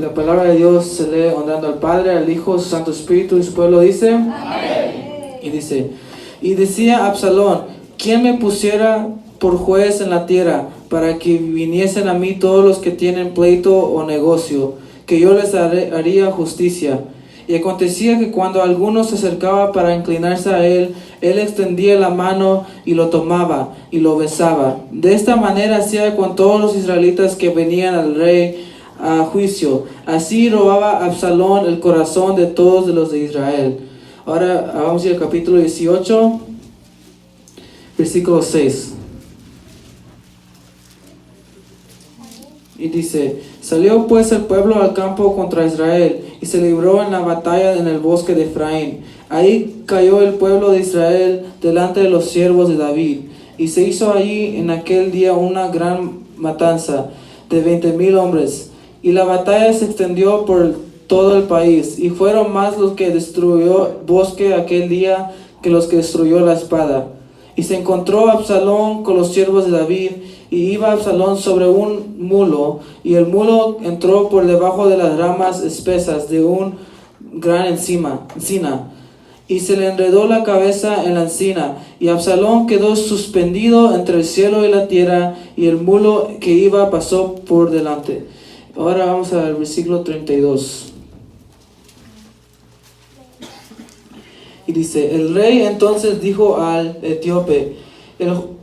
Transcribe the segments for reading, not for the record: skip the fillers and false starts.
Y la palabra de Dios se lee honrando al Padre, al Hijo, al Santo Espíritu, y su pueblo dice: Amén. Y dice: y decía Absalón: ¿quién me pusiera por juez en la tierra, para que viniesen a mí todos los que tienen pleito o negocio, que yo les haría justicia? Y acontecía que cuando alguno se acercaba para inclinarse a él, él extendía la mano y lo tomaba y lo besaba. De esta manera hacía con todos los israelitas que venían al rey a juicio. Así robaba Absalón el corazón de todos los de Israel. Ahora vamos a ir al capítulo 18, versículo 6. Y dice: salió pues el pueblo al campo contra Israel, y se libró en la batalla en el bosque de Efraín. Ahí cayó el pueblo de Israel delante de los siervos de David, y se hizo allí en aquel día una gran matanza de 20,000 hombres. Y la batalla se extendió por todo el país, y fueron más los que destruyó el bosque aquel día que los que destruyó la espada. Y se encontró Absalón con los siervos de David, y iba Absalón sobre un mulo, y el mulo entró por debajo de las ramas espesas de un gran encina, y se le enredó la cabeza en la encina, y Absalón quedó suspendido entre el cielo y la tierra, y el mulo que iba pasó por delante. Ahora vamos al versículo 32. Y dice: el rey entonces dijo al etíope: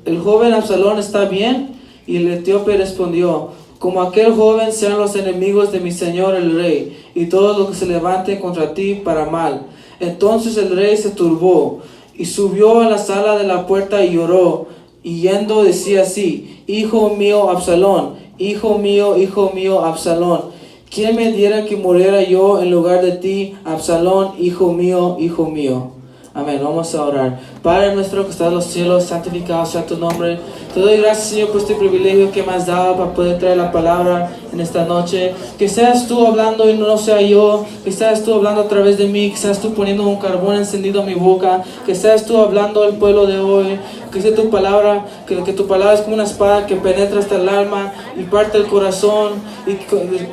¿el joven Absalón está bien? Y el etíope respondió: como aquel joven sean los enemigos de mi señor el rey, y todos los que se levanten contra ti para mal. Entonces el rey se turbó, y subió a la sala de la puerta y lloró, y yendo decía así: hijo mío Absalón, hijo mío Absalón, ¿quién me diera que muriera yo en lugar de ti, Absalón, hijo mío, hijo mío? Amén. Vamos a orar. Padre nuestro que estás en los cielos, santificado sea tu nombre. Te doy gracias, Señor, por este privilegio que me has dado para poder traer la palabra en esta noche. Que seas tú hablando y no sea yo. Que seas tú hablando a través de mí. Que seas tú poniendo un carbón encendido en mi boca. Que seas tú hablando al pueblo de hoy. Que sea tu palabra, que tu palabra es como una espada que penetra hasta el alma y parte el corazón, y que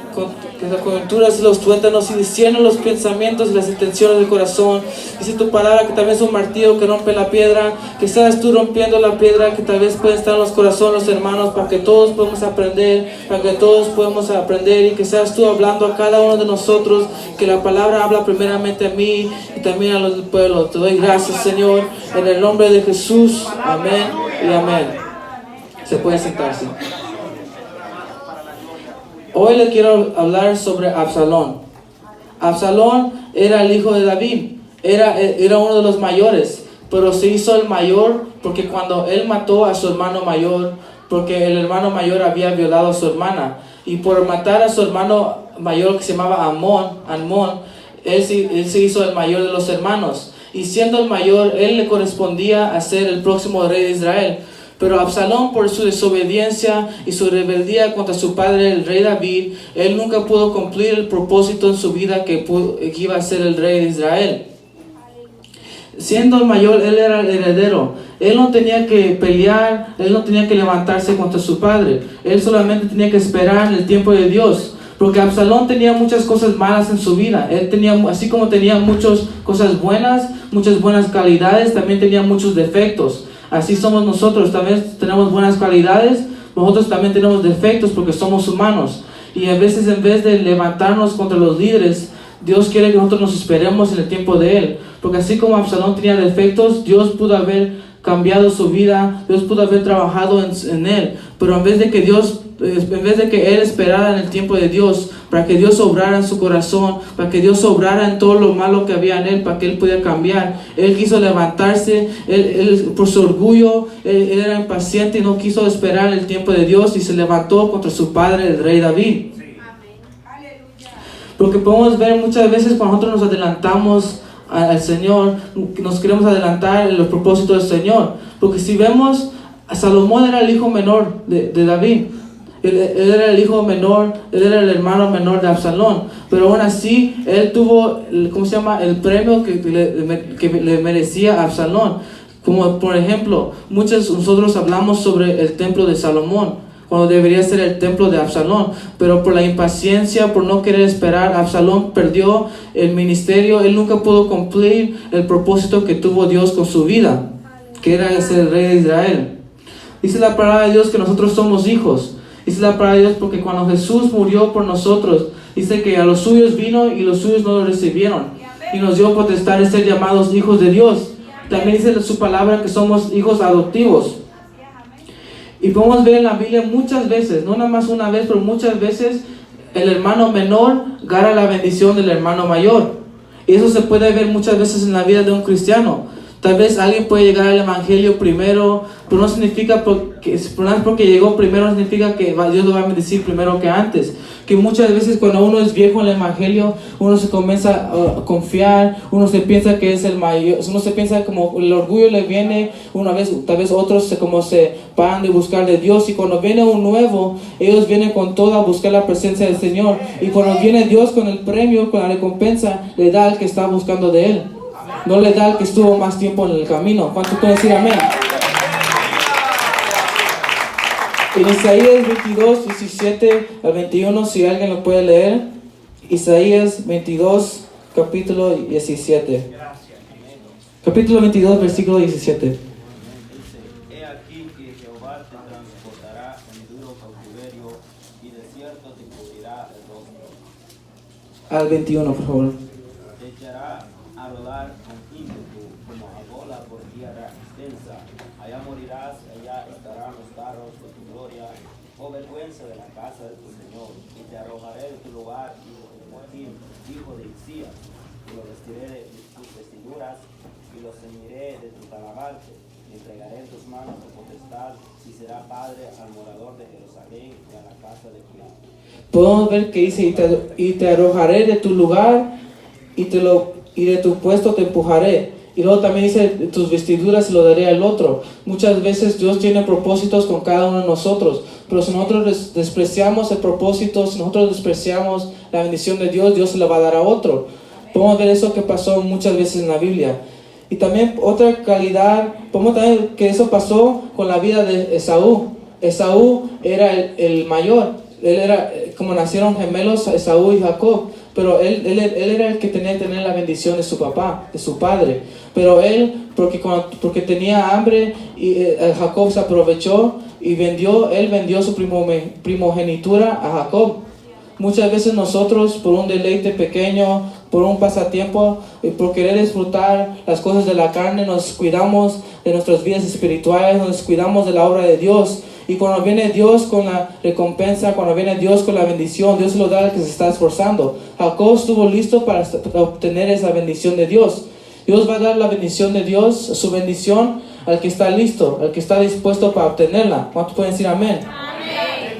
las coyunturas y los tuétanos, y discierne los pensamientos y las intenciones del corazón. Dice tu palabra que también es un martillo que rompe la piedra. Que seas tú rompiendo la piedra que tal vez puede estar en los corazones, los hermanos, para que todos podamos aprender, y que seas tú hablando a cada uno de nosotros, que la palabra habla primeramente a mí y también a los del pueblo. Te doy gracias, Señor, en el nombre de Jesús. Amén y amén. Se puede sentarse. Hoy le quiero hablar sobre Absalón. Absalón era el hijo de David, era uno de los mayores, pero se hizo el mayor porque cuando él mató a su hermano mayor, porque el hermano mayor había violado a su hermana, y por matar a su hermano mayor que se llamaba Amón, él se hizo el mayor de los hermanos, y siendo el mayor, él le correspondía a ser el próximo rey de Israel. Pero Absalón, por su desobediencia y su rebeldía contra su padre, el rey David, él nunca pudo cumplir el propósito en su vida que iba a ser el rey de Israel. Siendo el mayor, él era el heredero. Él no tenía que pelear, él no tenía que levantarse contra su padre. Él solamente tenía que esperar en el tiempo de Dios. Porque Absalón tenía muchas cosas malas en su vida. Él tenía, así como tenía muchas cosas buenas, muchas buenas calidades, también tenía muchos defectos. Así somos nosotros, también tenemos buenas cualidades, nosotros también tenemos defectos porque somos humanos. Y a veces, en vez de levantarnos contra los líderes, Dios quiere que nosotros nos esperemos en el tiempo de Él. Porque así como Absalón tenía defectos, Dios pudo haber cambiado su vida, Dios pudo haber trabajado en él. Pero en vez de que él esperara en el tiempo de Dios, para que Dios obrara en su corazón, para que Dios obrara en todo lo malo que había en él, para que él pudiera cambiar, él quiso levantarse, él por su orgullo, él era impaciente y no quiso esperar el tiempo de Dios, y se levantó contra su padre, el rey David. Porque podemos ver muchas veces cuando nosotros nos adelantamos al Señor, nos queremos adelantar en los propósitos del Señor. Porque si vemos, Salomón era el hijo menor de David. Él era el hijo menor, él era el hermano menor de Absalón. Pero aún así, él tuvo, el premio que le merecía a Absalón. Como por ejemplo, nosotros hablamos sobre el templo de Salomón. cuando debería ser el templo de Absalón. Pero por la impaciencia, por no querer esperar, Absalón perdió el ministerio. Él nunca pudo cumplir el propósito que tuvo Dios con su vida, que era ser el rey de Israel. Dice la palabra de Dios que nosotros somos hijos. Dice la palabra de Dios porque cuando Jesús murió por nosotros, dice que a los suyos vino y los suyos no lo recibieron, y nos dio potestad de ser llamados hijos de Dios. También dice su palabra que somos hijos adoptivos. Y podemos ver en la Biblia muchas veces, no nada más una vez, pero muchas veces el hermano menor gana la bendición del hermano mayor. Y eso se puede ver muchas veces en la vida de un cristiano. Tal vez alguien puede llegar al evangelio primero, pero no significa porque llegó primero, no significa que Dios lo va a bendecir primero que antes. Que muchas veces cuando uno es viejo en el evangelio, uno se comienza a confiar, uno se piensa que es el mayor, uno se piensa como el orgullo le viene, tal vez otros se paran de buscar de Dios, y cuando viene un nuevo, ellos vienen con todo a buscar la presencia del Señor, y cuando viene Dios con el premio, con la recompensa, le da al que está buscando de Él, no le da al que estuvo más tiempo en el camino. ¿Cuántos pueden decir amén? En Isaías 22, 17 al 21, si alguien lo puede leer. Isaías 22, capítulo 17. Capítulo 22, versículo 17. He aquí que Jehová te transportará en duro cautiverio, y de cierto te cubrirá el rostro. Al 21, por favor. Te echará a rodar con ímpetu, como a bola por tierra extensa. Allá morirás, allá estarán los carros de tu gloria, oh vergüenza de la casa de tu Señor. Y te arrojaré de tu lugar, hijo de Isías, y lo vestiré de tus vestiduras, y lo ceñiré de tu talabarte. Entregaré en tus manos tu potestad, y será padre al morador de Jerusalén y a la casa de Judá. Podemos ver que dice, y te arrojaré de tu lugar, y de tu puesto te empujaré. Y luego también dice, tus vestiduras se lo daré al otro. Muchas veces Dios tiene propósitos con cada uno de nosotros, pero si nosotros despreciamos el propósito, si nosotros despreciamos la bendición de Dios, Dios se la va a dar a otro. Podemos ver eso que pasó muchas veces en la Biblia. Y también otra calidad, podemos ver que eso pasó con la vida de Esaú. Esaú era el mayor. Él era, como nacieron gemelos, Esaú y Jacob. Pero él era el que tenía que tener la bendición de su papá, de su padre. Pero él, porque tenía hambre, y Jacob se aprovechó y él vendió su primogenitura a Jacob. Muchas veces nosotros, por un deleite pequeño, por un pasatiempo, por querer disfrutar las cosas de la carne, nos cuidamos de nuestras vidas espirituales, nos cuidamos de la obra de Dios. Y cuando viene Dios con la recompensa, cuando viene Dios con la bendición, Dios se lo da al que se está esforzando. Jacob estuvo listo para obtener esa bendición de Dios. Dios va a dar la bendición de Dios, su bendición, al que está listo, al que está dispuesto para obtenerla. ¿Cuántos pueden decir amén? Amén.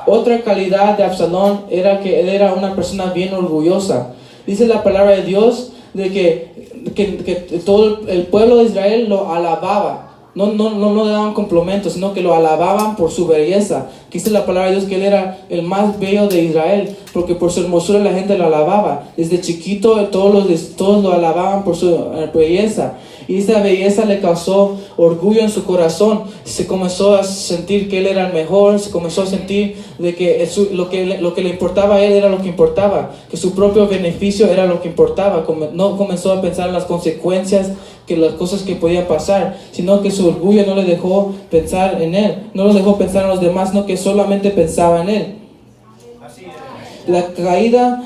Otra calidad de Absalón era que él era una persona bien orgullosa. Dice la palabra de Dios de que todo el pueblo de Israel lo alababa. No le daban complementos, sino que lo alababan por su belleza. Que dice la palabra de Dios que él era el más bello de Israel, porque por su hermosura la gente lo alababa. Desde chiquito todos lo alababan por su belleza. Y esa belleza le causó orgullo en su corazón. Se comenzó a sentir que él era el mejor. Se comenzó a sentir de que lo que le importaba a él era lo que importaba. Que su propio beneficio era lo que importaba. No comenzó a pensar en las consecuencias, que las cosas que podían pasar, sino que su orgullo no le dejó pensar en él. No lo dejó pensar en los demás, sino que solamente pensaba en él. La caída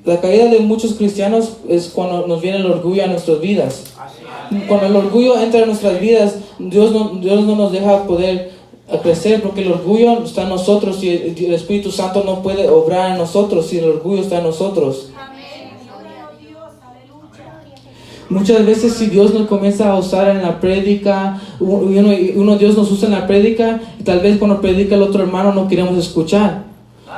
de muchos cristianos es cuando nos viene el orgullo a nuestras vidas. Cuando el orgullo entra en nuestras vidas, Dios no nos deja poder crecer, porque el orgullo está en nosotros y el Espíritu Santo no puede obrar en nosotros si el orgullo está en nosotros. Muchas veces si Dios nos comienza a usar en la prédica, Dios nos usa en la prédica, y tal vez cuando predica el otro hermano no queremos escuchar.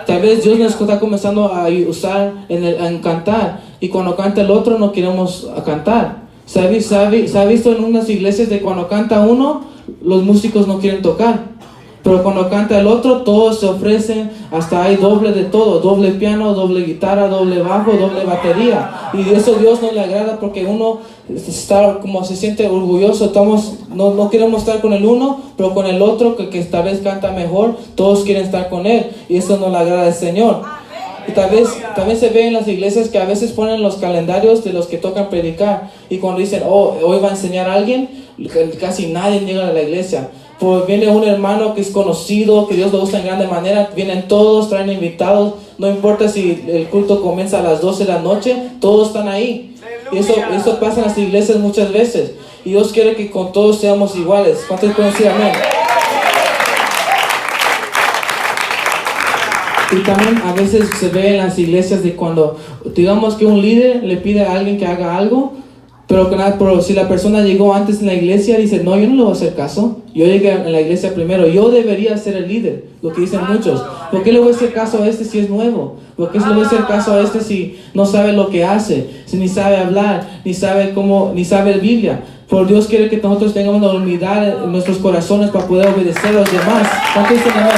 Tal vez Dios nos está comenzando a usar en cantar, y cuando canta el otro no queremos cantar. ¿Se ha visto en unas iglesias de cuando canta uno, los músicos no quieren tocar? Pero cuando canta el otro, todos se ofrecen, hasta hay doble de todo, doble piano, doble guitarra, doble bajo, doble batería. Y eso Dios no le agrada porque uno está como se siente orgulloso. No queremos estar con el uno, pero con el otro que tal vez canta mejor, todos quieren estar con él. Y eso no le agrada al Señor. Y también se ve en las iglesias que a veces ponen los calendarios de los que tocan predicar. Y cuando dicen, oh, hoy va a enseñar a alguien, casi nadie llega a la iglesia. Pues viene un hermano que es conocido, que Dios lo usa en grande manera, vienen todos, traen invitados, no importa si el culto comienza a las 12 de la noche, todos están ahí. Y eso pasa en las iglesias muchas veces. Y Dios quiere que con todos seamos iguales. ¿Cuántos pueden decir amén? Y también a veces se ve en las iglesias de cuando, digamos que un líder le pide a alguien que haga algo, pero si la persona llegó antes en la iglesia, dice, no, yo no le voy a hacer caso. Yo llegué en la iglesia primero, yo debería ser el líder, lo que dicen muchos. ¿Por qué le voy a hacer caso a este si es nuevo? ¿Por qué le voy a hacer caso a este si no sabe lo que hace? Si ni sabe hablar, ni sabe Biblia. Por Dios quiere que nosotros tengamos la humildad en nuestros corazones para poder obedecer a los demás. ¿Cuánto dicen amén?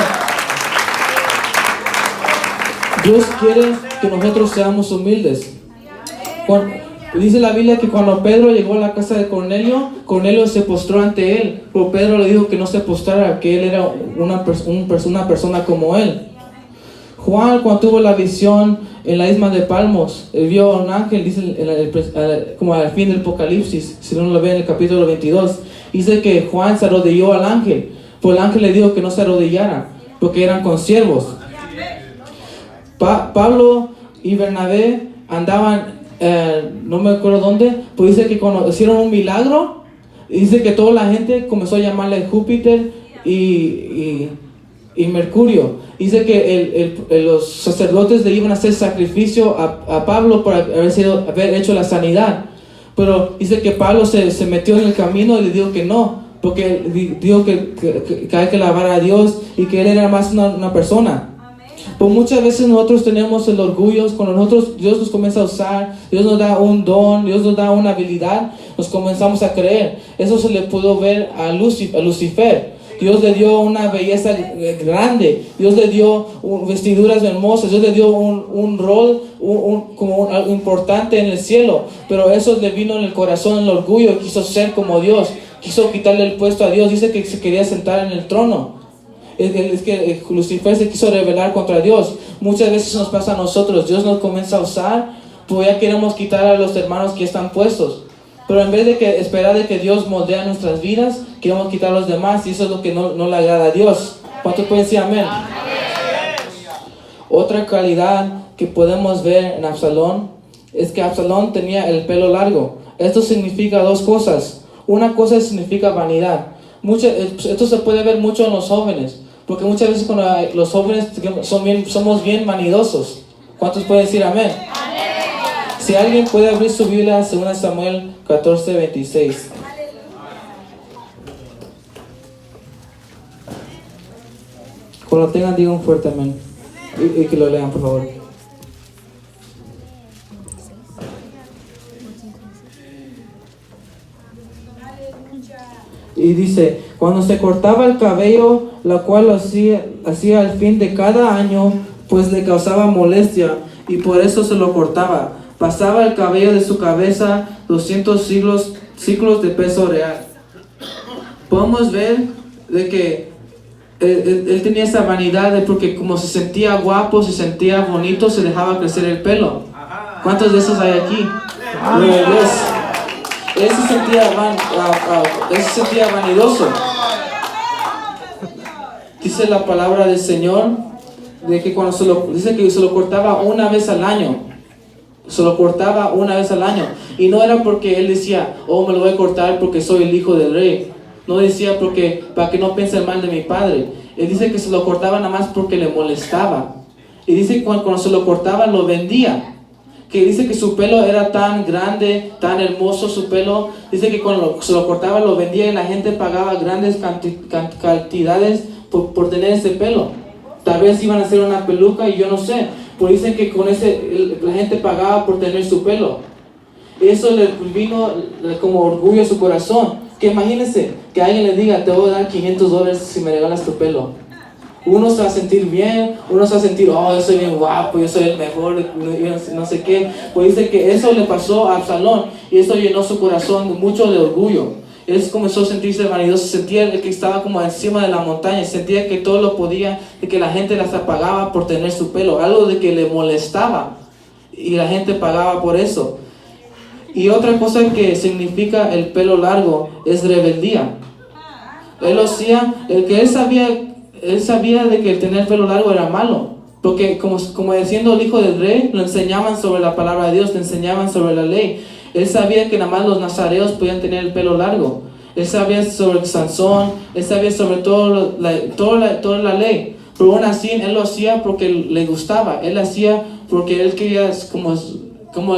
Dios quiere que nosotros seamos humildes. Dice la Biblia que cuando Pedro llegó a la casa de Cornelio, Cornelio se postró ante él, pero Pedro le dijo que no se postrara, que él era una persona como él. Juan, cuando tuvo la visión en la isla de Palmos, él vio a un ángel, dice como al fin del Apocalipsis, si uno lo ve en el capítulo 22, dice que Juan se arrodilló al ángel, pues el ángel le dijo que no se arrodillara, porque eran consiervos. Pablo y Bernabé andaban no me acuerdo dónde, pues dice que cuando hicieron un milagro, dice que toda la gente comenzó a llamarle Júpiter y Mercurio. Dice que los sacerdotes le iban a hacer sacrificio a Pablo por haber hecho la sanidad, pero dice que Pablo se metió en el camino y le dijo que no, porque dijo que hay que alabar a Dios y que él era más una persona. Pues muchas veces nosotros tenemos el orgullo, cuando Dios nos comienza a usar, Dios nos da un don, Dios nos da una habilidad, nos comenzamos a creer. Eso se le pudo ver a Lucifer. Dios le dio una belleza grande, Dios le dio vestiduras hermosas, Dios le dio un rol como algo importante en el cielo, pero eso le vino en el corazón el orgullo, quiso ser como Dios, quiso quitarle el puesto a Dios, dice que se quería sentar en el trono. Es que Lucifer se quiso rebelar contra Dios. Muchas veces nos pasa a nosotros, Dios nos comienza a usar, pues ya queremos quitar a los hermanos que están puestos, pero en vez de esperar de que Dios moldea nuestras vidas, queremos quitar a los demás, y eso es lo que no le agrada a Dios. ¿Cuántos pueden decir amén? Otra calidad que podemos ver en Absalón es que Absalón tenía el pelo largo. Esto significa dos cosas. Una cosa significa vanidad. Esto se puede ver mucho en los jóvenes, porque muchas veces cuando los jóvenes somos bien vanidosos. ¿Cuántos pueden decir amén? Si alguien puede abrir su Biblia, 2 Samuel 14:26. Cuando lo tengan, digan fuerte amén. Y que lo lean, por favor. Y dice, cuando se cortaba el cabello, la cual lo hacía al fin de cada año, pues le causaba molestia, y por eso se lo cortaba. Pasaba el cabello de su cabeza 200 ciclos de peso real. Podemos ver de que él tenía esa vanidad de porque como se sentía guapo, se sentía bonito, se dejaba crecer el pelo. ¿Cuántos de esos hay aquí? Él se sentía vanidoso. Dice la palabra del Señor de que dice que se lo cortaba una vez al año. Se lo cortaba una vez al año. Y no era porque él decía, oh, me lo voy a cortar porque soy el hijo del rey. No decía para que no piensen mal de mi padre. Él dice que se lo cortaba nada más porque le molestaba. Y dice que cuando se lo cortaba lo vendía. Que dice que su pelo era tan grande, tan hermoso su pelo. Dice que cuando se lo cortaba lo vendía y la gente pagaba grandes cantidades por tener ese pelo. Tal vez iban a hacer una peluca y yo no sé. Pero dicen que con la gente pagaba por tener su pelo. Eso le vino como orgullo a su corazón. Que imagínense que alguien le diga, te voy a dar $500 si me regalas tu pelo. Uno se va a sentir bien, uno se va a sentir, oh, yo soy bien guapo, yo soy el mejor, no sé qué. Pues dice que eso le pasó a Absalón y eso llenó su corazón mucho de orgullo. Él comenzó a sentirse vanidoso, sentía el que estaba como encima de la montaña, sentía que todo lo podía, de que la gente las apagaba por tener su pelo, algo de que le molestaba y la gente pagaba por eso. Y otra cosa que significa el pelo largo es rebeldía. Él sabía de que el tener pelo largo era malo, porque como siendo el hijo del rey, lo enseñaban sobre la palabra de Dios, le enseñaban sobre la ley. Él sabía que nada más los nazareos podían tener el pelo largo. Él sabía sobre Sansón, él sabía sobre toda la ley. Pero aún así, él lo hacía porque le gustaba. Él lo hacía porque él quería, como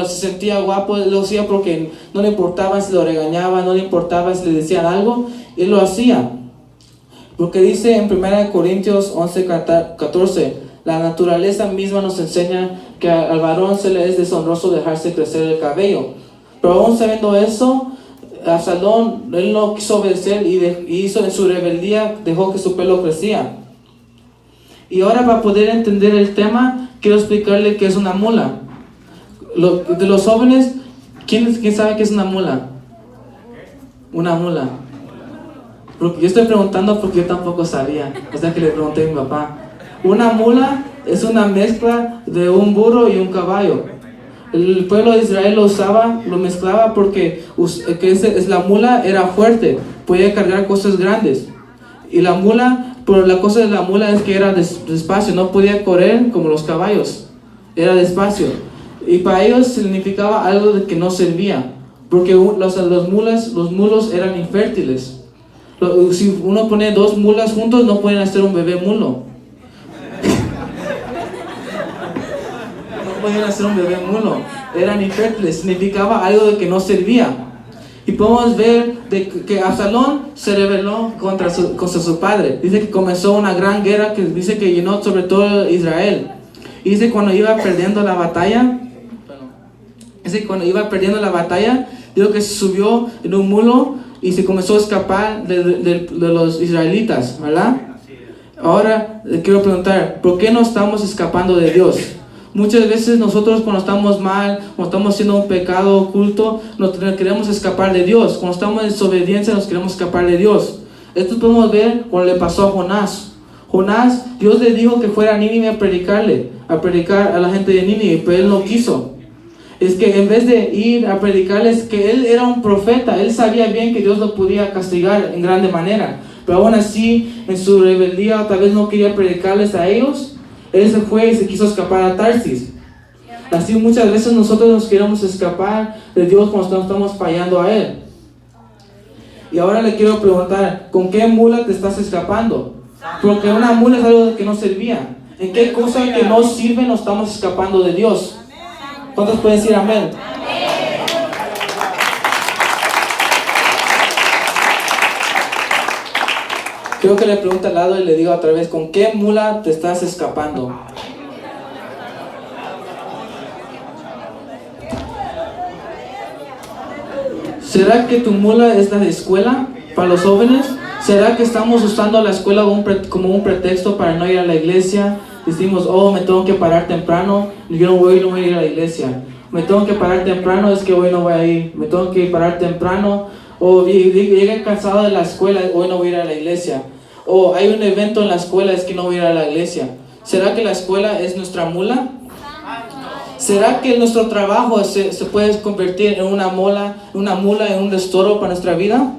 se sentía guapo. Él lo hacía porque no le importaba si lo regañaban, no le importaba si le decían algo. Él lo hacía. Porque dice en 1 Corintios 11:14, la naturaleza misma nos enseña que al varón se le es deshonroso dejarse crecer el cabello. Pero aún sabiendo eso, Absalón, él no quiso obedecer y hizo en su rebeldía, dejó que su pelo crecía. Y ahora, para poder entender el tema, quiero explicarle qué es una mula. De los jóvenes, ¿quién sabe qué es una mula? Una mula. Yo estoy preguntando porque yo tampoco sabía, o sea que le pregunté a mi papá. Una mula es una mezcla de un burro y un caballo. El pueblo de Israel lo mezclaba porque la mula era fuerte, podía cargar cosas grandes. Y la mula, pero la cosa de la mula es que era despacio, no podía correr como los caballos, era despacio. Y para ellos significaba algo de que no servía, porque los mulos eran infértiles. Si uno pone dos mulas juntos, no pueden hacer un bebé mulo. No podían hacer un bebé mulo. Eran infértiles, significaba algo de que no servía. Y podemos ver que Absalón se rebeló contra su padre. Dice que comenzó una gran guerra que dice que llenó sobre todo Israel. Y dice cuando iba perdiendo la batalla, dijo que se subió en un mulo y se comenzó a escapar de los israelitas, ¿verdad? Ahora le quiero preguntar, ¿por qué no estamos escapando de Dios? Muchas veces nosotros cuando estamos mal, cuando estamos haciendo un pecado oculto, nos queremos escapar de Dios. Cuando estamos en desobediencia, nos queremos escapar de Dios. Esto podemos ver cuando le pasó a Jonás. Jonás, Dios le dijo que fuera a Nínive a predicar a la gente de Nínive, pero él no quiso. Es que en vez de ir a predicarles que él era un profeta, él sabía bien que Dios lo podía castigar en grande manera. Pero aún así, en su rebeldía, tal vez no quería predicarles a ellos. Él se fue y se quiso escapar a Tarsis. Así muchas veces nosotros nos queremos escapar de Dios cuando estamos fallando a Él. Y ahora le quiero preguntar, ¿con qué mula te estás escapando? Porque una mula es algo que no servía. ¿En qué cosa que no sirve nos estamos escapando de Dios? ¿Cuántos pueden decir amén? Creo que le pregunto al lado y le digo otra vez, ¿con qué mula te estás escapando? ¿Será que tu mula es la escuela para los jóvenes? ¿Será que estamos usando la escuela como un pretexto para no ir a la iglesia? Decimos, me tengo que parar temprano, yo no voy a ir a la iglesia. Me tengo que parar temprano, es que hoy no voy a ir. Me tengo que parar temprano, llegué cansado de la escuela, hoy no voy a ir a la iglesia. O hay un evento en la escuela, es que no voy a ir a la iglesia. ¿Será que la escuela es nuestra mula? ¿Será que nuestro trabajo se puede convertir en una mula, en un restoro para nuestra vida?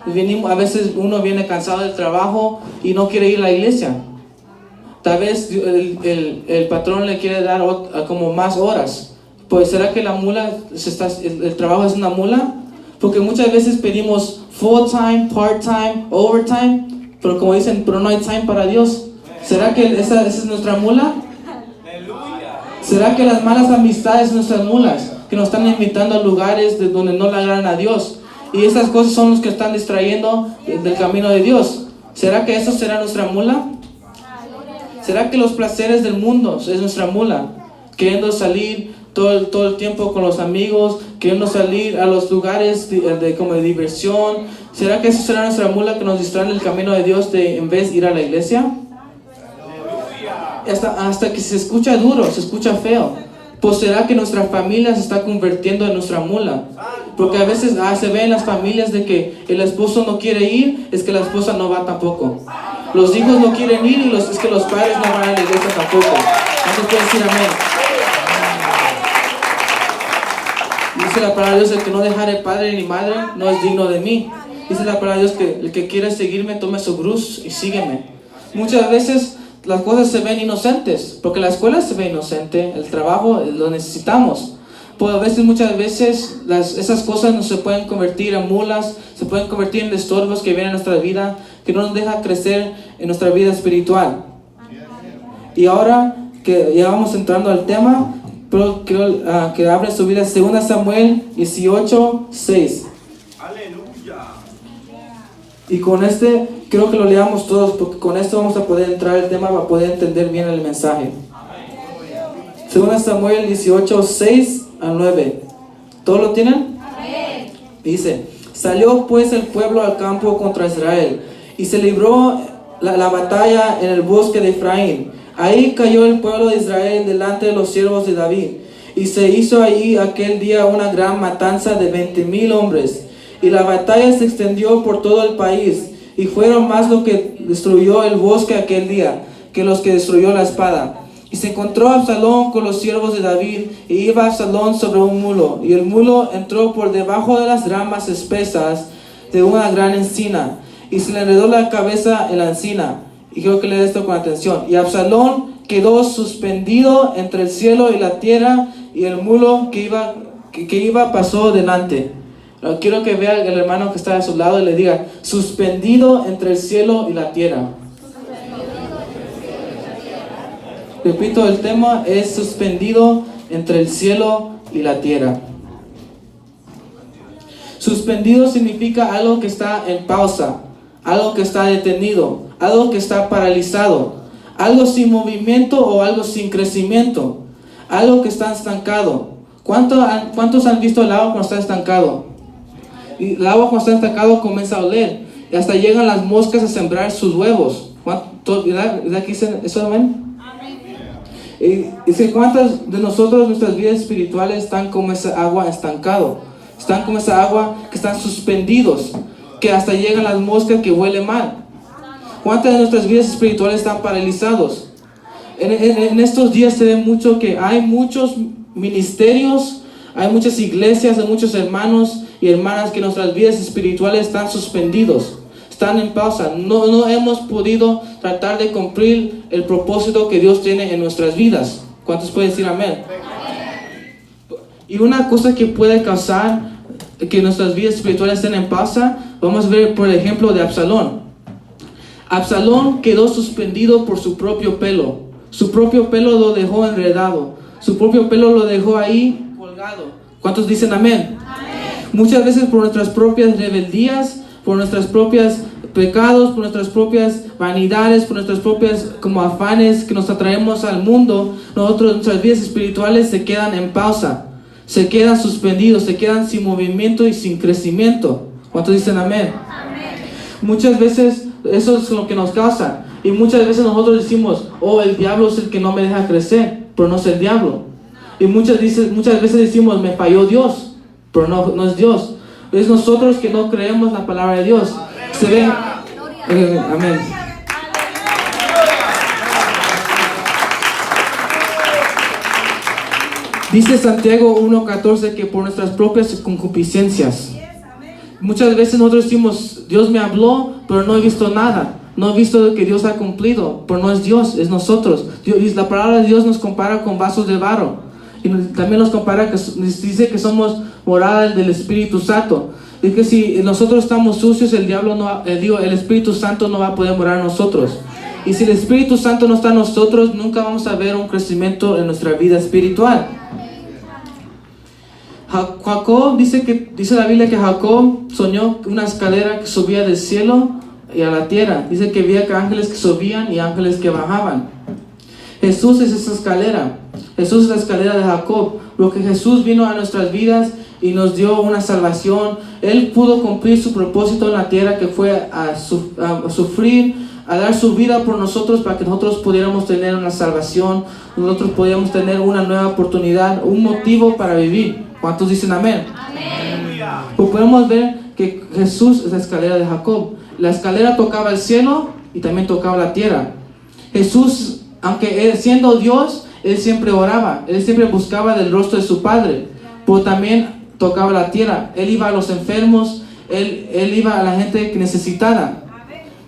A veces uno viene cansado del trabajo y no quiere ir a la iglesia. Tal vez el patrón le quiere dar como más horas. Pues ¿será que la mula, el trabajo es una mula? Porque muchas veces pedimos full time, part time, overtime, pero como dicen, pero no hay time para Dios. ¿Será que esa es nuestra mula? ¿Será que las malas amistades son nuestras mulas? Que nos están invitando a lugares de donde no le agradan a Dios. Y esas cosas son los que están distrayendo del camino de Dios. ¿Será que eso será nuestra mula? ¿Será que los placeres del mundo es nuestra mula? Queriendo salir todo el tiempo con los amigos, queriendo salir a los lugares como de diversión. ¿Será que eso será nuestra mula que nos distrae del camino de Dios en vez de ir a la iglesia? hasta que se escucha duro, se escucha feo. Pues será que nuestra familia se está convirtiendo en nuestra mula. Porque a veces se ve en las familias de que el esposo no quiere ir, es que la esposa no va tampoco. Los hijos no quieren ir y es que los padres no van a la iglesia tampoco. ¿Cuántos pueden decir amén? Dice la palabra de Dios, el que no dejare padre ni madre no es digno de mí. Dice la palabra de Dios que el que quiere seguirme tome su cruz y sígueme. Muchas veces las cosas se ven inocentes, porque la escuela se ve inocente, el trabajo lo necesitamos. Pero muchas veces esas cosas no se pueden convertir en mulas, se pueden convertir en estorbos que vienen a nuestra vida, que no nos deja crecer en nuestra vida espiritual. Y ahora que ya vamos entrando al tema, pero quiero que abren su vida 2 Samuel 18:6. Aleluya. Y con quiero que lo leamos todos, porque con esto vamos a poder entrar al tema para poder entender bien el mensaje. 2 Samuel 18:6-9. ¿Todos lo tienen? Amén. Dice: salió pues el pueblo al campo contra Israel, y se libró la batalla en el bosque de Efraín. Ahí cayó el pueblo de Israel delante de los siervos de David, y se hizo allí aquel día una gran matanza de 20,000 hombres. Y la batalla se extendió por todo el país, y fueron más lo que destruyó el bosque aquel día, que los que destruyó la espada. Y se encontró Absalón con los siervos de David, y iba Absalón sobre un mulo, y el mulo entró por debajo de las ramas espesas de una gran encina, y se le enredó la cabeza en la encina. Y quiero que lea esto con atención. Y Absalón quedó suspendido entre el cielo y la tierra, y el mulo que iba pasó delante. Quiero que vea el hermano que está a su lado y le diga: suspendido entre el cielo y la tierra. Repito, el tema es suspendido entre el cielo y la tierra. Suspendido significa algo que está en pausa, algo que está detenido, algo que está paralizado, algo sin movimiento o algo sin crecimiento, algo que está estancado. ¿Cuántos han visto el agua cuando está estancado? Y el agua cuando está estancado comienza a oler, y hasta llegan las moscas a sembrar sus huevos. ¿Verdad que dicen eso, amén? Y si ¿cuántas de nosotros, nuestras vidas espirituales están como esa agua estancado? Están como esa agua que están suspendidos, que hasta llegan las moscas, que huele mal. ¿Cuántas de nuestras vidas espirituales están paralizados? En estos días se ve mucho que hay muchos ministerios, hay muchas iglesias, hay muchos hermanos y hermanas que nuestras vidas espirituales están suspendidos, están en pausa. No hemos podido tratar de cumplir el propósito que Dios tiene en nuestras vidas. ¿Cuántos pueden decir amén? Y una cosa que puede causar que nuestras vidas espirituales estén en pausa, vamos a ver por el ejemplo de Absalón. Absalón quedó suspendido por su propio pelo. Su propio pelo lo dejó enredado. Su propio pelo lo dejó ahí colgado. ¿Cuántos dicen amén? Muchas veces por nuestras propias rebeldías, por nuestros propios pecados, por nuestras propias vanidades, por nuestras propias como afanes que nos atraemos al mundo, nuestras vidas espirituales se quedan en pausa, se quedan suspendidos, se quedan sin movimiento y sin crecimiento. ¿Cuántos dicen amén? Muchas veces eso es lo que nos causa, y muchas veces nosotros decimos: oh, el diablo es el que no me deja crecer, pero no es el diablo. Y muchas veces decimos: me falló Dios, pero no es Dios. Es nosotros que no creemos la palabra de Dios. Se ve. Amén. Dice Santiago 1:14 que por nuestras propias concupiscencias. Muchas veces nosotros decimos: Dios me habló, pero no he visto nada. No he visto que Dios ha cumplido, pero no es Dios, es nosotros. La palabra de Dios nos compara con vasos de barro. Y también nos compara, dice que somos morada del Espíritu Santo. Es que si nosotros estamos sucios, el Espíritu Santo no va a poder morar en nosotros. Y si el Espíritu Santo no está en nosotros, nunca vamos a ver un crecimiento en nuestra vida espiritual. Jacob dice la Biblia que Jacob soñó una escalera que subía del cielo y a la tierra. Dice que había ángeles que subían y ángeles que bajaban. Jesús es esa escalera. Jesús es la escalera de Jacob. Lo que Jesús vino a nuestras vidas y nos dio una salvación. Él pudo cumplir su propósito en la tierra, que fue a sufrir, a dar su vida por nosotros para que nosotros pudiéramos tener una salvación, nosotros pudiéramos tener una nueva oportunidad, un motivo para vivir. ¿Cuántos dicen amén? Pues podemos ver que Jesús es la escalera de Jacob. La escalera tocaba el cielo y también tocaba la tierra. Jesús, aunque él siendo Dios, él siempre oraba, él siempre buscaba del rostro de su Padre, pero también tocaba la tierra. Él iba a los enfermos, él iba a la gente necesitada.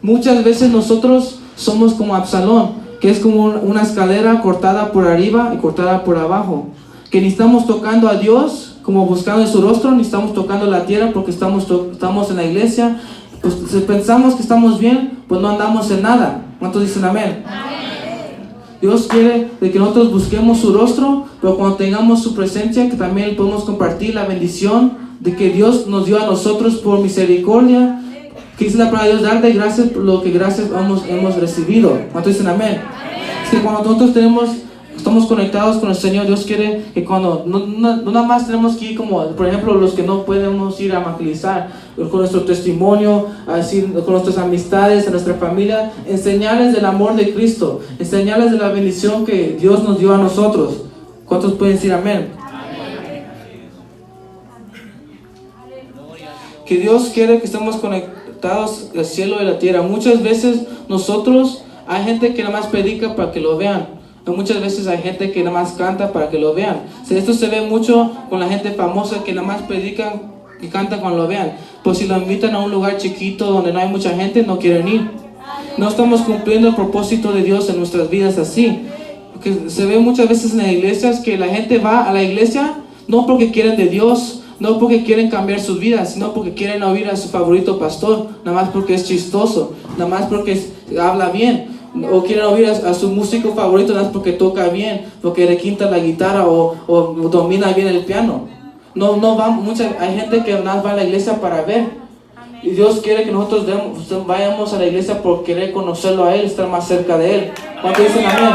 Muchas veces nosotros somos como Absalón, que es como una escalera cortada por arriba y cortada por abajo, que ni estamos tocando a Dios como buscando su rostro, ni estamos tocando la tierra porque estamos en la iglesia. Pues si pensamos que estamos bien, pues no andamos en nada. ¿Cuántos dicen amén? Dios quiere de que nosotros busquemos su rostro, pero cuando tengamos su presencia, que también podemos compartir la bendición de que Dios nos dio a nosotros por misericordia, que dice la palabra de Dios, dar de gracias por lo que gracias hemos recibido. ¿Cuántos dicen amén? Es que cuando nosotros estamos conectados con el Señor, Dios quiere que cuando no nada más tenemos que ir como, por ejemplo, los que no podemos ir a evangelizar, con nuestro testimonio, así, con nuestras amistades, en nuestra familia, enseñarles del amor de Cristo, enseñarles de la bendición que Dios nos dio a nosotros. ¿Cuántos pueden decir amén? Que Dios quiere que estemos conectados al cielo y la tierra. Muchas veces nosotros, hay gente que nada más predica para que lo vean. Muchas veces hay gente que nada más canta para que lo vean. Esto se ve mucho con la gente famosa que nada más predican y cantan cuando lo vean. Pues si lo invitan a un lugar chiquito donde no hay mucha gente, no quieren ir. No estamos cumpliendo el propósito de Dios en nuestras vidas así. Porque se ve muchas veces en las iglesias que la gente va a la iglesia no porque quieren de Dios, no porque quieren cambiar sus vidas, sino porque quieren oír a su favorito pastor, nada más porque es chistoso, nada más porque habla bien. O quieren oír a su músico favorito nada más porque toca bien, porque requinta la guitarra o domina bien el piano. No hay gente que nada más va a la iglesia para ver. Y Dios quiere que nosotros vayamos a la iglesia por querer conocerlo a Él, estar más cerca de Él. ¿Cuántos dicen amén?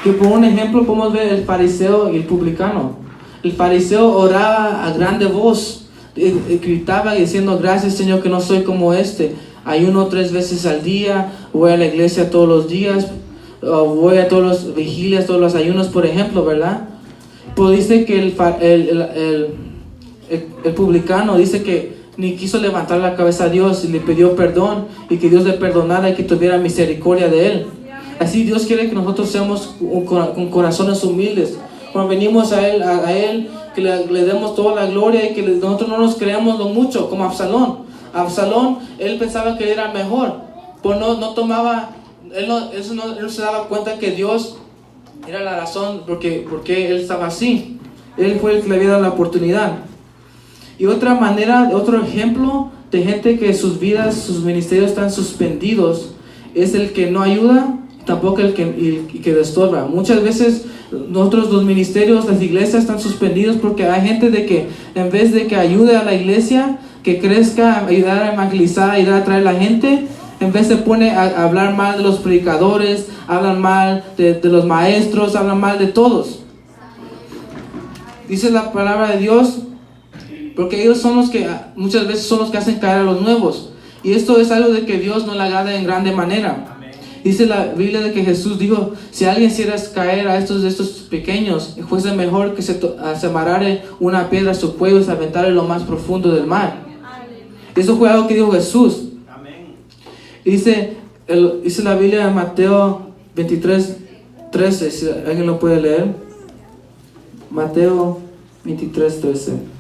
Que por un ejemplo podemos ver el fariseo y el publicano. El fariseo oraba a grande voz, gritaba diciendo, gracias Señor que no soy como este. Ayuno 3 veces al día, voy a la iglesia todos los días, voy a todas las vigilias, todos los ayunos, por ejemplo, ¿verdad? Pues dice que el publicano dice que ni quiso levantar la cabeza a Dios y le pidió perdón y que Dios le perdonara y que tuviera misericordia de él. Así Dios quiere que nosotros seamos con corazones humildes. Cuando venimos a él que le demos toda la gloria y que nosotros no nos creamos lo mucho, como Absalón. Absalón, él pensaba que era mejor, pues no tomaba, él no se daba cuenta que Dios era la razón porque él estaba así. Él fue el que le había dado la oportunidad. Y otra manera, otro ejemplo de gente que sus vidas, sus ministerios están suspendidos, es el que no ayuda, tampoco el que destorba. Muchas veces nosotros los ministerios, las iglesias están suspendidos porque hay gente de que en vez de que ayude a la iglesia, que crezca, ayudar a evangelizar, ayudar a traer a la gente, en vez se pone a hablar mal de los predicadores, hablan mal de los maestros, hablan mal de todos. Dice la palabra de Dios, porque ellos son los que muchas veces son los que hacen caer a los nuevos. Y esto es algo de que Dios no le agrada en grande manera. Dice la Biblia de que Jesús dijo, si alguien hiciera caer a estos pequeños, fuese mejor que se amarrare una piedra a su cuello y se aventara en lo más profundo del mar. Eso fue algo que dijo Jesús. Dice la Biblia en Mateo 23:13, si alguien lo puede leer. Mateo 23:13.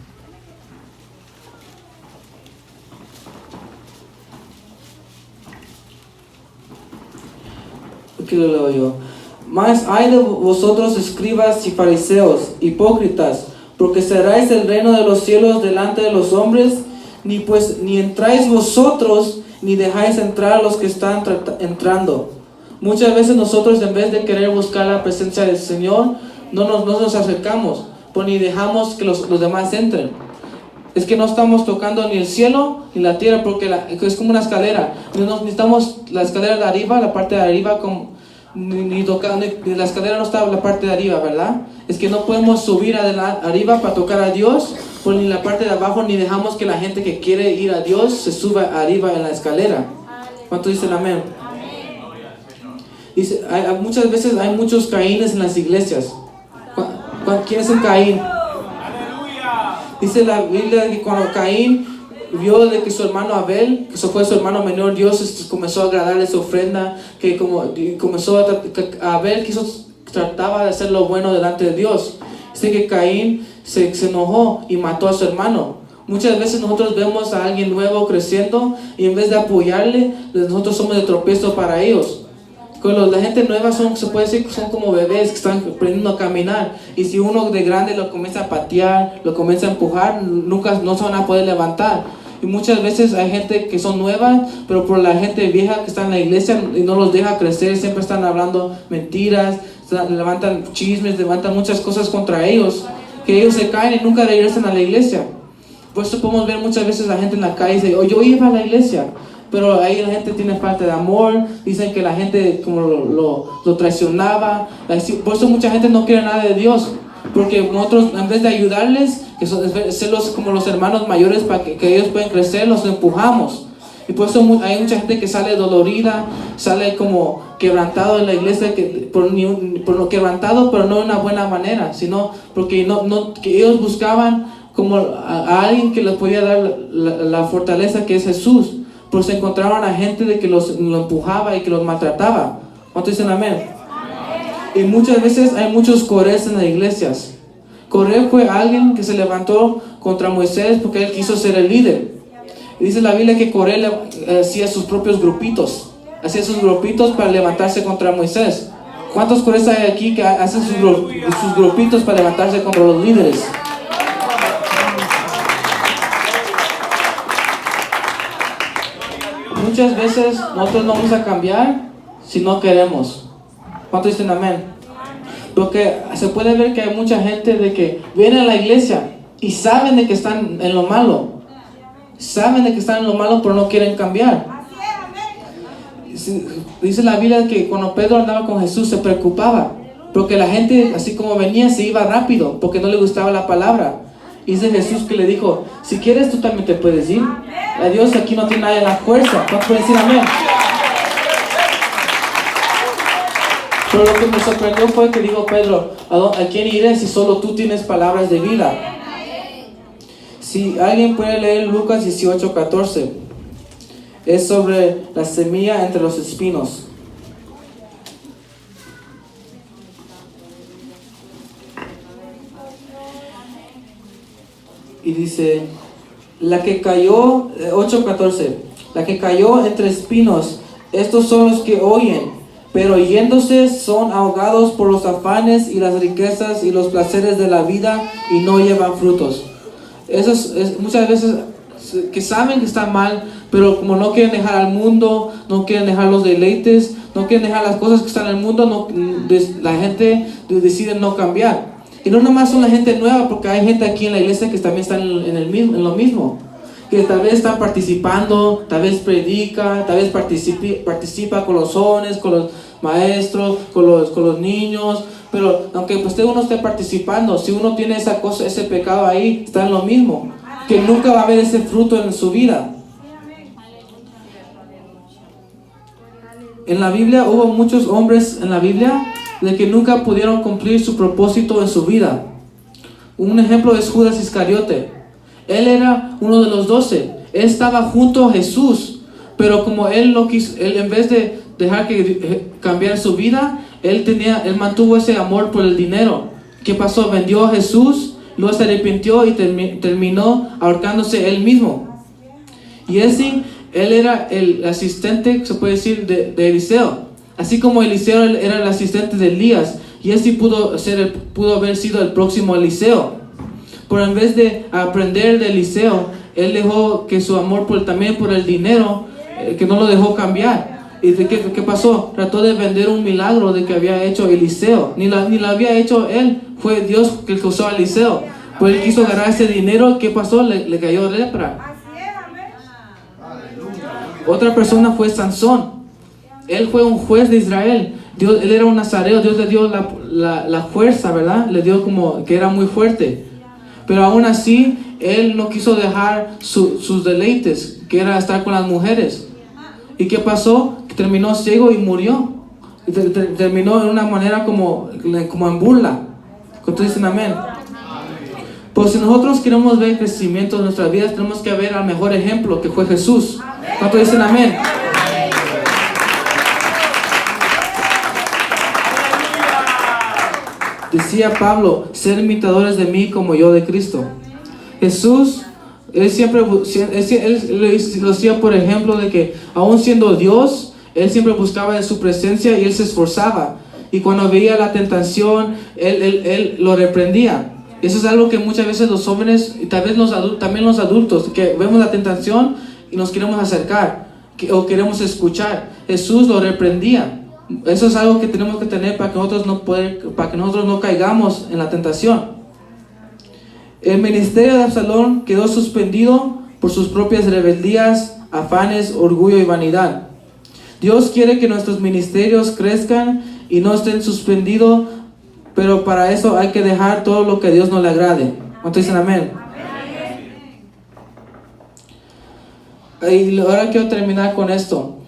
Aquí lo leo yo. Mas hay de vosotros escribas y fariseos, hipócritas, porque cerráis el reino de los cielos delante de los hombres, ni entráis vosotros, ni dejáis entrar a los que están entrando. Muchas veces nosotros, en vez de querer buscar la presencia del Señor, no nos acercamos, pues ni dejamos que los demás entren. Es que no estamos tocando ni el cielo ni la tierra, porque es como una escalera. Necesitamos la escalera de arriba, la parte de arriba, ni la escalera no está en la parte de arriba, ¿verdad? Es que no podemos subir arriba para tocar a Dios, por ni la parte de abajo, ni dejamos que la gente que quiere ir a Dios se suba arriba en la escalera. ¿Cuánto dicen amén? Dice, muchas veces hay muchos Caínes en las iglesias. ¿Quién es el Caín? Dice la Biblia que cuando Caín vio de que su hermano Abel, que eso fue su hermano menor, Dios comenzó a agradarle su ofrenda, que Abel trataba de hacer lo bueno delante de Dios. Dice que Caín se enojó y mató a su hermano. Muchas veces nosotros vemos a alguien nuevo creciendo y en vez de apoyarle, nosotros somos de tropiezo para ellos. La gente nueva se puede decir que son como bebés que están aprendiendo a caminar, y si uno de grande lo comienza a patear, lo comienza a empujar, nunca no se van a poder levantar. Y muchas veces hay gente que son nuevas, pero por la gente vieja que está en la iglesia y no los deja crecer, siempre están hablando mentiras, levantan chismes, levantan muchas cosas contra ellos, que ellos se caen y nunca regresan a la iglesia. Por eso podemos ver muchas veces a la gente en la calle y dice, yo iba a la iglesia, pero ahí la gente tiene falta de amor, dicen que la gente como lo traicionaba. Por eso mucha gente no quiere nada de Dios, porque nosotros en vez de ayudarles, que serlos como los hermanos mayores para que ellos puedan crecer, los empujamos. Y por eso hay mucha gente que sale dolorida, sale como quebrantado en la iglesia, por lo quebrantado, pero no de una buena manera, sino porque que ellos buscaban como a alguien que les podía dar la fortaleza que es Jesús. Pues se encontraban a gente de que lo empujaba y que los maltrataba. ¿Cuántos dicen amén? Y muchas veces hay muchos Corés en las iglesias. Coré fue alguien que se levantó contra Moisés porque él quiso ser el líder. Y dice la Biblia que Coré hacía sus propios grupitos. Hacía sus grupitos para levantarse contra Moisés. ¿Cuántos Corés hay aquí que hacen sus grupitos para levantarse contra los líderes? Muchas veces nosotros no vamos a cambiar si no queremos. ¿Cuántos dicen amén? Porque se puede ver que hay mucha gente de que viene a la iglesia y saben de que están en lo malo. Saben de que están en lo malo, pero no quieren cambiar. Dice la Biblia que cuando Pedro andaba con Jesús se preocupaba, porque la gente así como venía se iba rápido, porque no le gustaba la palabra. Y dice Jesús que le dijo, si quieres tú también te puedes ir. A Dios aquí no tiene nadie la fuerza. ¿Cuántos pueden decir amén? Pero lo que me sorprendió fue que dijo Pedro, ¿a quién iré si solo tú tienes palabras de vida? Si alguien puede leer Lucas 18:14, es sobre la semilla entre los espinos. Y dice, la que cayó, 8:14, la que cayó entre espinos, estos son los que oyen, pero yéndose son ahogados por los afanes y las riquezas y los placeres de la vida y no llevan frutos. Muchas veces que saben que está mal, pero como no quieren dejar al mundo, no quieren dejar los deleites, no quieren dejar las cosas que están en el mundo, la gente decide no cambiar. Y no nomás son la gente nueva, porque hay gente aquí en la iglesia que también está en lo mismo, que tal vez están participando, tal vez predica, tal vez participa con los jóvenes, con los maestros, con los niños, pero aunque uno esté participando, si uno tiene esa cosa, ese pecado ahí, está en lo mismo, que nunca va a haber ese fruto en su vida. En la Biblia hubo muchos hombres en la Biblia de que nunca pudieron cumplir su propósito en su vida. Un ejemplo es Judas Iscariote. Él era uno de los 12. Él estaba junto a Jesús, pero como él en vez de dejar que cambiar su vida, él mantuvo ese amor por el dinero. ¿Qué pasó? Vendió a Jesús, luego se arrepintió y terminó ahorcándose él mismo. Y él era el asistente, se puede decir, de Eliseo. Así como Eliseo era el asistente de Elías, y él sí pudo haber sido el próximo Eliseo. Pero en vez de aprender de Eliseo, él dejó que su amor también por el dinero, que no lo dejó cambiar. ¿Y qué pasó? Trató de vender un milagro de que había hecho Eliseo. Ni lo había hecho él, fue Dios que usó a Eliseo. Pues él quiso agarrar ese dinero. ¿Qué pasó? Le cayó lepra. Otra persona fue Sansón. Él fue un juez de Israel. Él era un nazareo. Dios le dio la fuerza, ¿verdad? Le dio como que era muy fuerte. Pero aún así, él no quiso dejar sus deleites, que era estar con las mujeres. ¿Y qué pasó? Que terminó ciego y murió. Y terminó de una manera como en burla. ¿Cuántos dicen amén? Pues si nosotros queremos ver crecimiento en nuestras vidas, tenemos que ver al mejor ejemplo, que fue Jesús. ¿Cuántos dicen amén? Decía Pablo, ser imitadores de mí como yo de Cristo. Jesús, él lo hacía por ejemplo de que aún siendo Dios, él siempre buscaba de su presencia y él se esforzaba. Y cuando veía la tentación, él lo reprendía. Eso es algo que muchas veces los jóvenes, y tal vez también los adultos, que vemos la tentación y nos queremos acercar, o queremos escuchar. Jesús lo reprendía. Eso es algo que tenemos que tener para que nosotros no caigamos en la tentación. El ministerio de Absalón quedó suspendido por sus propias rebeldías, afanes, orgullo y vanidad. Dios quiere que nuestros ministerios crezcan y no estén suspendidos, pero para eso hay que dejar todo lo que a Dios no le agrade. ¿Cuántos dicen amén? Y ahora quiero terminar con esto.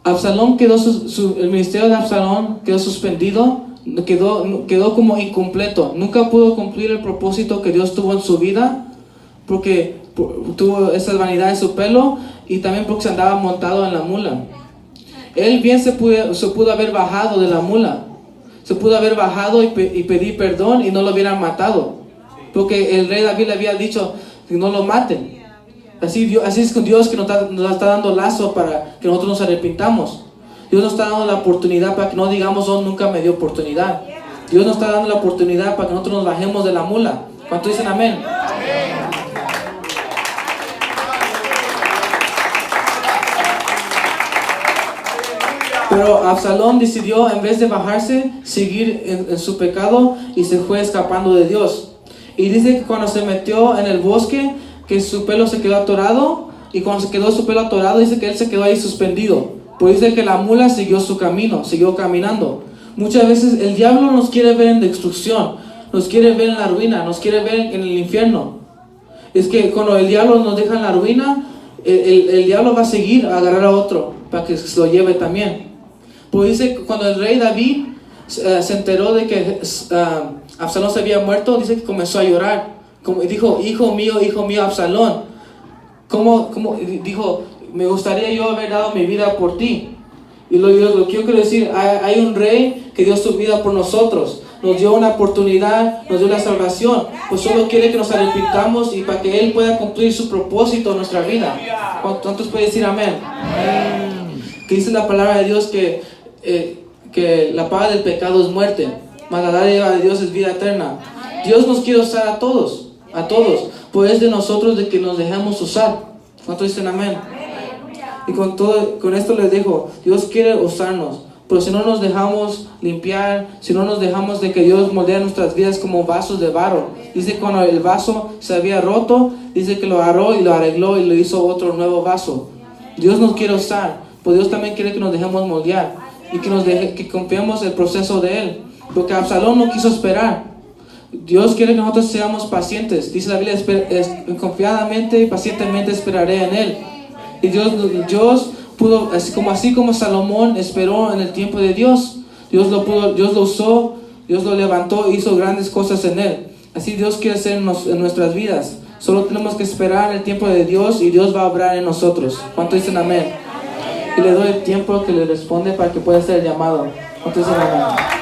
Absalón el ministerio de Absalón quedó suspendido, quedó como incompleto. Nunca pudo cumplir el propósito que Dios tuvo en su vida, porque tuvo esa vanidad en su pelo y también porque se andaba montado en la mula. Él bien se pudo haber bajado de la mula, se pudo haber bajado y pedir perdón y no lo hubieran matado, porque el rey David le había dicho que no lo maten. Así es con Dios, que nos está dando lazo para que nosotros nos arrepintamos. Dios nos está dando la oportunidad para que no digamos, oh, nunca me dio oportunidad. Dios nos está dando la oportunidad para que nosotros nos bajemos de la mula. ¿Cuántos dicen amén? Pero Absalón decidió, en vez de bajarse, seguir en su pecado y se fue escapando de Dios. Y dice que cuando se metió en el bosque, que su pelo se quedó atorado, y cuando se quedó su pelo atorado, dice que él se quedó ahí suspendido. Pues dice que la mula siguió su camino, siguió caminando. Muchas veces el diablo nos quiere ver en destrucción, nos quiere ver en la ruina, nos quiere ver en el infierno. Es que cuando el diablo nos deja en la ruina, el diablo va a seguir a agarrar a otro para que se lo lleve también. Pues dice que cuando el rey David se enteró de que Absalón se había muerto, dice que comenzó a llorar. Como dijo, hijo mío Absalón, dijo, me gustaría yo haber dado mi vida por ti. Y lo que yo quiero decir, hay un rey que dio su vida por nosotros, nos dio una oportunidad, nos dio la salvación, pues solo quiere que nos arrepintamos y para que Él pueda cumplir su propósito en nuestra vida. ¿Cuántos pueden decir amén? Que dice la palabra de Dios que la paga del pecado es muerte, mas la dádiva de Dios es vida eterna. Dios nos quiere usar a todos, pues es de nosotros de que nos dejemos usar. ¿Cuántos dicen amén? Y con esto les dejo, Dios quiere usarnos, pero si no nos dejamos limpiar, si no nos dejamos de que Dios moldea nuestras vidas como vasos de barro. Dice cuando el vaso se había roto, dice que lo agarró y lo arregló y le hizo otro nuevo vaso. Dios nos quiere usar, pero Dios también quiere que nos dejemos moldear y que confiemos el proceso de Él, porque Absalón no quiso esperar. Dios quiere que nosotros seamos pacientes. Dice la Biblia, confiadamente y pacientemente esperaré en Él. Y Dios pudo, así como Salomón esperó en el tiempo de Dios, Dios lo usó, Dios lo levantó e hizo grandes cosas en Él. Así Dios quiere hacer en nuestras vidas. Solo tenemos que esperar el tiempo de Dios y Dios va a obrar en nosotros. ¿Cuántos dicen amén? Y le doy el tiempo que le responde para que pueda ser llamado. ¿Cuántos dicen amén?